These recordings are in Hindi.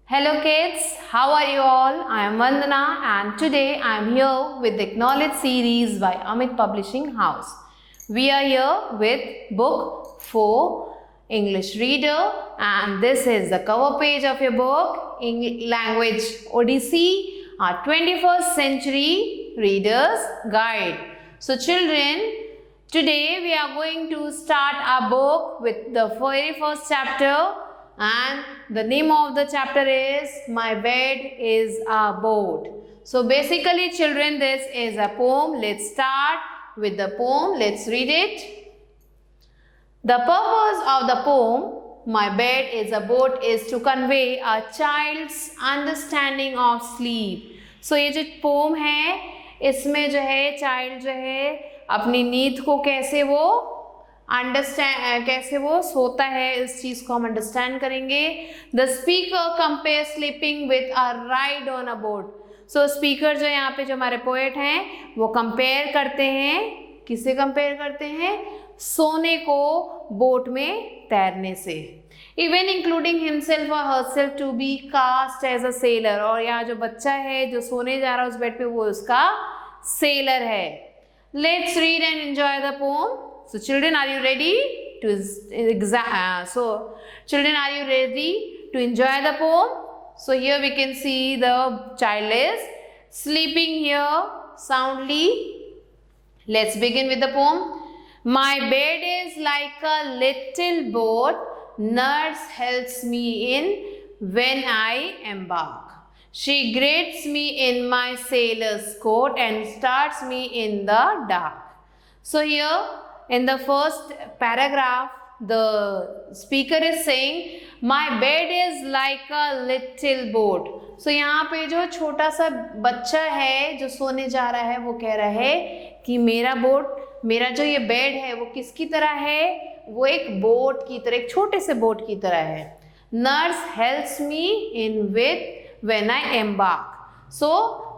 Hello kids, how are you all? I am Vandana and today I am here with the Acknowledge series by Amit Publishing House. We are here with book 4 English Reader and this is the cover page of your book Language Odyssey, our 21st Century Reader's Guide. So children, today we are going to start our book with the very first chapter. And the name of the chapter is My Bed is a Boat. So basically children, this is a poem. Let's start with the poem. Let's read it. The purpose of the poem My Bed is a Boat is to convey a child's understanding of sleep. So ये जो poem है इसमें जो है child जो है अपनी नींद को कैसे वो कैसे वो सोता है, इस चीज को हम अंडरस्टैंड करेंगे. The speaker compare sleeping with a ride on a boat. So speaker जो यहाँ पे जो हमारे पोएट हैं वो कंपेयर करते हैं, किससे कंपेयर करते हैं? सोने को बोट में तैरने से. इवन इंक्लूडिंग हिमसेल्फ और herself to be cast as a sailor. और यहाँ जो बच्चा है जो सोने जा रहा है उस बेड पे वो उसका सेलर है. Let's read and enjoy the poem. So children, are you ready to children, are you ready to enjoy the poem? So here we can see the child is sleeping here soundly. Let's begin with the poem. My bed is like a little boat. Nurse helps me in when I embark. She greets me in my sailor's coat and starts me in the dark. So here in the first paragraph, the speaker is saying, my bed is like a little boat. So यहाँ पे जो छोटा सा बच्चा है जो सोने जा रहा है वो कह रहा है कि मेरा जो ये बेड है वो किसकी तरह है? वो एक बोट की तरह, एक छोटे से बोट की तरह है. Nurse helps me in with when I embark. So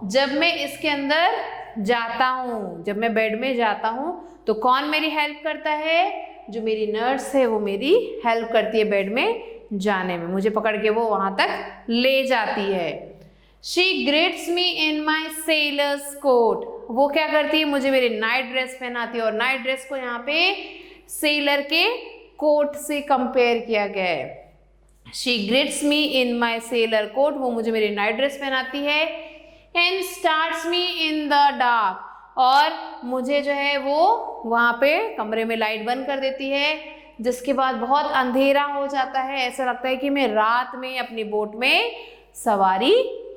जब मैं इसके अंदर जाता हूँ, जब मैं बेड में जाता हूँ तो कौन मेरी हेल्प करता है? जो मेरी नर्स है वो मेरी हेल्प करती है बेड में जाने में, मुझे पकड़ के वो वहां तक ले जाती है. She girds me in my sailor's coat. वो क्या करती है? मुझे मेरी नाइट ड्रेस पहनाती है. और नाइट ड्रेस को यहाँ पे सेलर के कोट से कंपेयर किया गया है. She girds me in my sailor coat. वो मुझे मेरी नाइट ड्रेस पहनाती है. And starts me in the dark. और मुझे जो है वो वहाँ पे कमरे में लाइट बंद कर देती है, जिसके बाद बहुत अंधेरा हो जाता है. ऐसा लगता है कि मैं रात में अपनी बोट में सवारी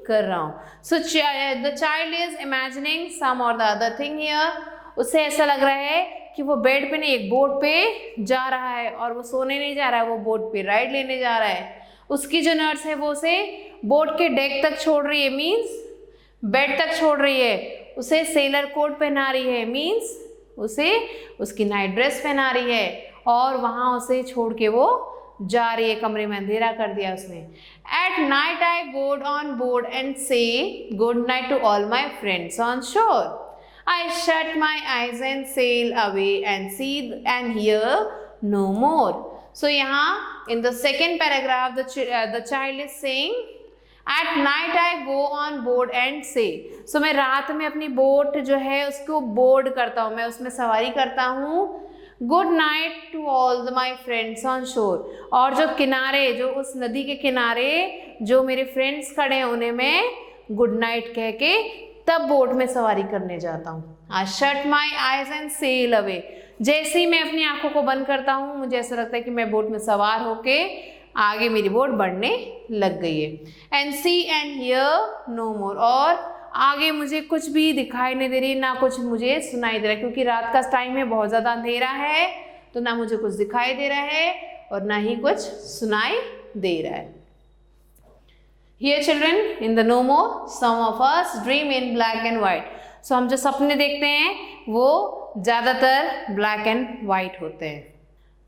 कर रहा हूँ. So the child is imagining some or the other thing here. उससे ऐसा लग रहा है कि वो बेड पे नहीं, एक बोट पे जा रहा है. और वो सोने नहीं जा रहा है, वो बोट पे राइड लेने जा रहा है. उसकी जो नर्स है वो उसे बोट के डेक तक छोड़ रही है, मीन्स बेड तक छोड़ रही है. उसे सेलर कोट पहना रही है, मीन्स उसे उसकी नाइट ड्रेस पहना रही है. और वहाँ उसे छोड़ के वो जा रही है, कमरे में अंधेरा कर दिया उसने. Eight night I go on board and say good night to all my friends on shore. I shut my eyes and sail away and see and hear no more. So यहाँ in the second paragraph the child is saying At night I go on board and say. So मैं रात में अपनी बोट जो है उसको बोर्ड करता हूँ, मैं उसमें सवारी करता हूँ. Good night to all my friends on shore. और जो किनारे, जो उस नदी के किनारे जो मेरे फ्रेंड्स खड़े हैं उन्हें मैं गुड नाइट कह के तब बोट में सवारी करने जाता हूँ. I shut my eyes and sail away. जैसे ही मैं अपनी आंखों को बंद करता हूँ मुझे ऐसा लगता है कि मैं बोट में सवार होके आगे मेरी बोट बढ़ने लग गई है. And see and hear no more. और आगे मुझे कुछ भी दिखाई नहीं दे रही, ना कुछ मुझे सुनाई दे रहा है, क्योंकि रात का टाइम है, बहुत ज़्यादा अंधेरा है, तो ना मुझे कुछ दिखाई दे रहा है और ना ही कुछ सुनाई दे रहा है. Here children, in the no more, some of us dream in black and white. So हम जो सपने देखते हैं वो ज़्यादातर black and white होते हैं.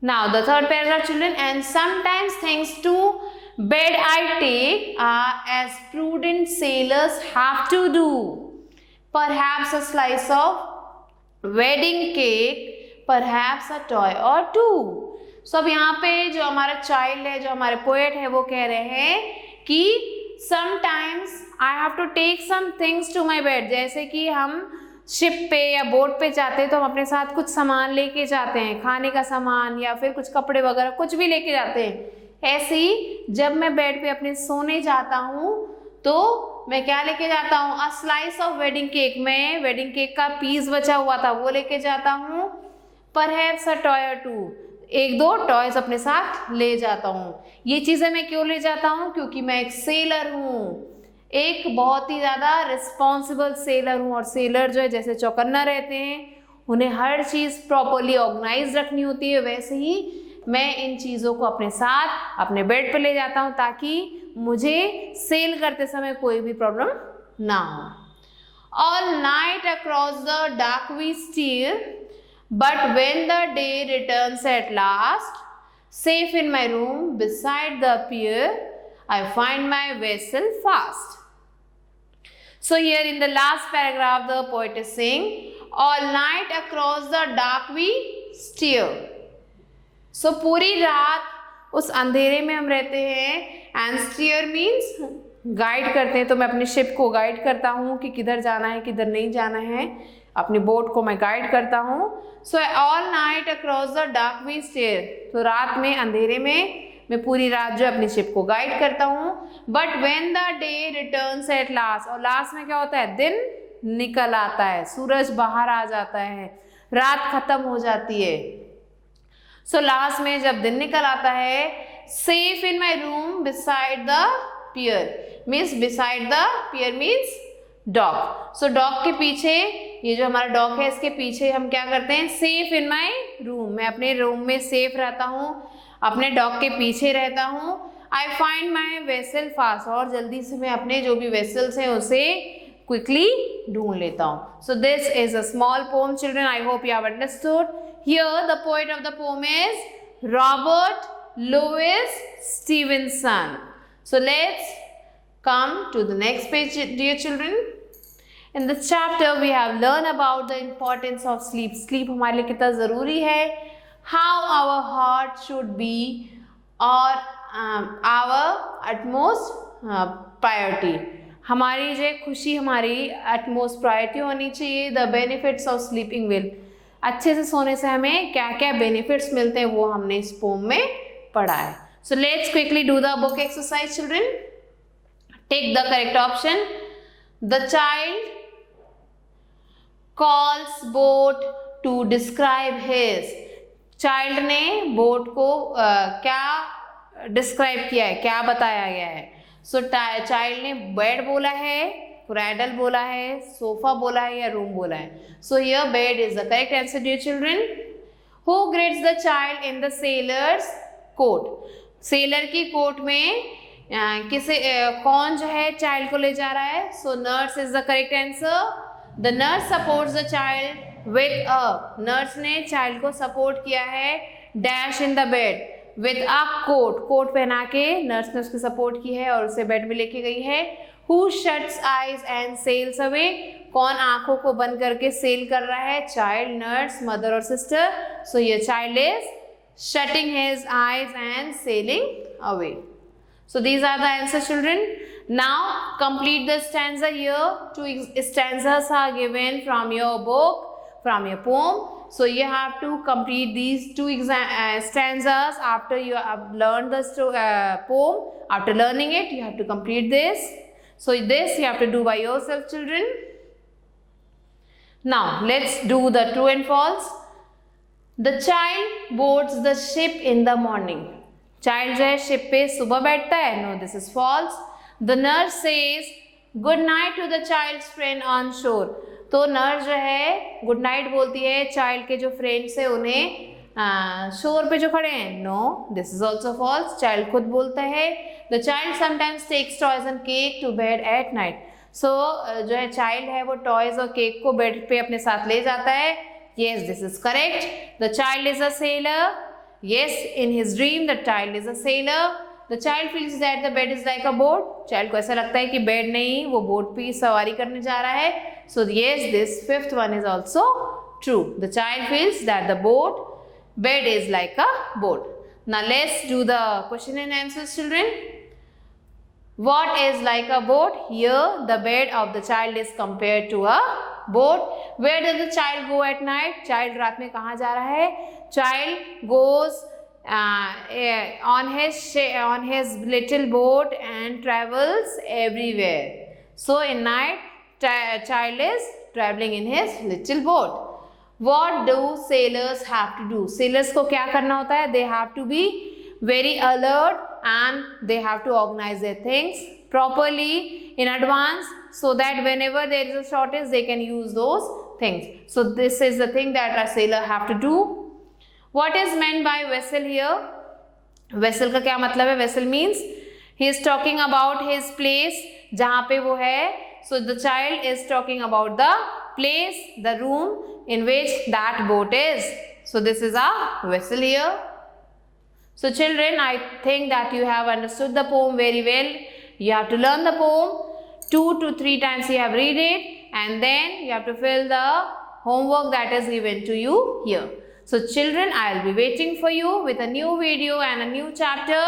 Now the third paragraph children, and sometimes things to bed I take are as prudent sailors have to do. Perhaps a slice of wedding cake, perhaps a toy or two. So अब यहाँ पे जो हमारा child है, जो हमारे poet है, वो कह रहे हैं कि sometimes I have to take some things to my bed. जैसे कि हम शिप पे या बोट पे जाते हैं तो हम अपने साथ कुछ सामान लेके जाते हैं, खाने का सामान या फिर कुछ कपड़े वगैरह कुछ भी लेके जाते हैं। ऐसे ही जब मैं बेड पे अपने सोने जाता हूँ तो मैं क्या लेके जाता हूँ? A slice of wedding cake. मैं वेडिंग केक का पीस बचा हुआ था वो लेके जाता हूँ। परहैप्स अ टॉय और टू, एक दो टॉयज अपने साथ ले जाता हूँ। ये चीज़ें मैं क्यों ले जाता हूँ? क्योंकि मैं एक सेलर हूँ, एक बहुत ही ज़्यादा रिस्पॉन्सिबल सेलर हूँ। और सेलर जो है जैसे चौकन्ना रहते हैं, उन्हें हर चीज़ प्रॉपरली ऑर्गेनाइज रखनी होती है, वैसे ही मैं इन चीज़ों को अपने साथ अपने बेड पे ले जाता हूँ ताकि मुझे सेल करते समय कोई भी प्रॉब्लम ना हो। All night across the dark we steer, but when the day returns at last, safe in my room beside the pier, I find my vessel fast. So here in the last paragraph the poet is saying, all night across the dark we steer. So पूरी रात उस अंधेरे में हम रहते हैं, and steer means गाइड करते हैं। तो मैं अपनी शिप को गाइड करता हूँ कि किधर जाना है किधर नहीं जाना है, अपनी बोट को मैं गाइड करता हूँ। So all night across the dark we steer, तो रात में अंधेरे में मैं पूरी रात जो अपनी शिप को गाइड करता हूँ। But when the day returns at last, और लास्ट में क्या होता है? दिन निकल आता है, सूरज बाहर आ जाता है, रात खत्म हो जाती है। सो लास्ट में जब दिन निकल आता है, safe in my room beside the pier, means beside the pier means dog. So dog के पीछे, ये जो हमारा डॉग है इसके पीछे हम क्या करते हैं? सेफ इन माई रूम, मैं अपने रूम में सेफ रहता हूँ, अपने डॉग के पीछे रहता हूँ। I find my vessel fast, और जल्दी से मैं अपने जो भी वेसल्स हैं उसे क्विकली ढूंढ लेता हूँ। So this is a small poem children, I hope you have understood. Here the poet of the poem is Robert Louis Stevenson. So let's come to the next page, dear children. In this chapter we have learned about the importance of sleep. Sleep हमारे लिए कितना ज़रूरी है, how our heart should be, और our utmost priority, हमारी जो खुशी हमारी utmost priority होनी चाहिए। The benefits of sleeping well, अच्छे से सोने से हमें क्या क्या benefits मिलते हैं वो हमने इस poem में पढ़ा है। So let's quickly do the book exercise, children. Take the correct option. The child calls boat to describe his. Child ने boat को क्या describe किया है, क्या बताया गया है? So child ने bed बोला है, cradle बोला है, sofa बोला है या room बोला है? So here bed is the correct answer, dear children. Who greets the child in the sailor's coat? Sailor की कोट में किसे कौन जो है चाइल्ड को ले जा रहा है? So nurse is the correct answer. The nurse supports the child with a, nurse ने चाइल्ड को सपोर्ट किया है dash in the bed with a coat, coat पहना के नर्स ने उसकी सपोर्ट की है और उसे बेड में लेके गई है। Who shuts eyes and sails away, कौन आंखों को बंद करके सेल कर रहा है? चाइल्ड, नर्स, मदर और सिस्टर। सो ये child is shutting his eyes and sailing away. So these are the answers, children. Now complete the stanza here. Two stanzas are given from your book, from your poem. So you have to complete these two stanzas after you have learned the poem. After learning it, you have to complete this. So this you have to do by yourself, children. Now let's do the true and false. The child boards the ship in the morning. चाइल्ड जो है शिप पे सुबह बैठता है। No, this is false. The nurse says good night to the child's friend on shore, तो नर्स जो है गुड नाइट बोलती है चाइल्ड के जो फ्रेंड्स है उन्हें शोर पे जो खड़े हैं। No, this is also false. Child खुद बोलता है the child sometimes takes toys and cake to bed at night. So जो है चाइल्ड है वो टॉयज और केक को बेड पे अपने साथ ले जाता है। Yes, this is correct. The child is a seller. Yes, in his dream the child is a sailor. The child feels that the bed is like a boat. Child को ऐसा लगता है कि बेड नहीं, वो बोट पे सवारी करने जा रहा है। So yes, this fifth one is also true. The child feels that the bed is like a boat. Now let's do the question and answers, children. What is like a boat? Here the bed of the child is compared to a boat. Where does the child go at night? Child रात में कहाँ जा रहा है? Child goes on his little boat and travels everywhere. So in night, child is traveling in his little boat. What do sailors have to do? Sailors को क्या करना होता है? They have to be very alert and they have to organize their things properly in advance so that whenever there is a shortage they can use those things. So this is the thing that a sailor have to do. What is meant by vessel here? Vessel का क्या मतलब है? Vessel means he is talking about his place जहाँ पे वो है. So the child is talking about the place, the room in which that boat is. So this is a vessel here. So children, I think that you have understood the poem very well. You have to learn the poem 2 to 3 times. You have read it and then you have to fill the homework that is given to you here. So children, I will be waiting for you with a new video and a new chapter.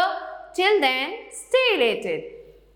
Till then, stay related.